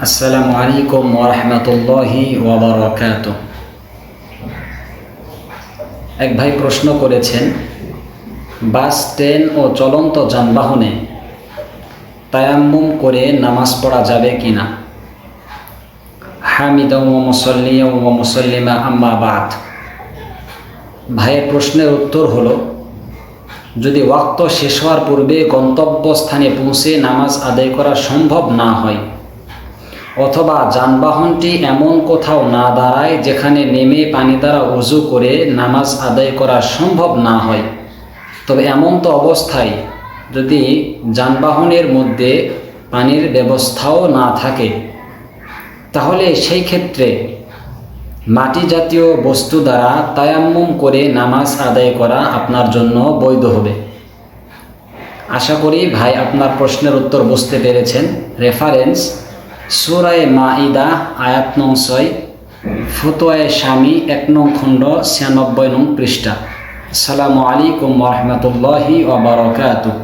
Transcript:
আসসালামু আলাইকুম ওয়া রাহমাতুল্লাহি ওয়া বারাকাতুহু। এক ভাই প্রশ্ন করেছেন, বাস, ট্রেন ও চলন্ত যানবাহনে তায়াম্মুম করে নামাজ পড়া যাবে কিনা? হামিদাও ওয়া মুসাল্লিয়াও ওয়া মুসাল্লিমা আম্মা বাদ। ভাইয়ের প্রশ্নের উত্তর হলো, যদি ওয়াক্ত শেষ হওয়ার পূর্বে গন্তব্যস্থানে পৌঁছে নামাজ আদায় করা সম্ভব না হয়, অথবা যানবাহনটি এমন কোথাও না দাঁড়ায় যেখানে নেমে পানি দ্বারা ওযু করে নামাজ আদায় করা সম্ভব না হয়, তবে এমন তো অবস্থায় যদি যানবাহনের মধ্যে পানির ব্যবস্থাও না থাকে, তাহলে সেই ক্ষেত্রে মাটি জাতীয় বস্তু দ্বারা তায়াম্মুম করে নামাজ আদায় করা আপনার জন্য বৈধ হবে। আশা করি ভাই আপনার প্রশ্নের উত্তর বুঝতে পেরেছেন। রেফারেন্স: সূরা মাঈদা আয়াত নং 6, ফতোয়ায়ে শামী 1 নং খণ্ড 96 নং পৃষ্ঠা। আসসালামু আলাইকুম ওয়া রাহমাতুল্লাহি ওয়া বারাকাতুহু।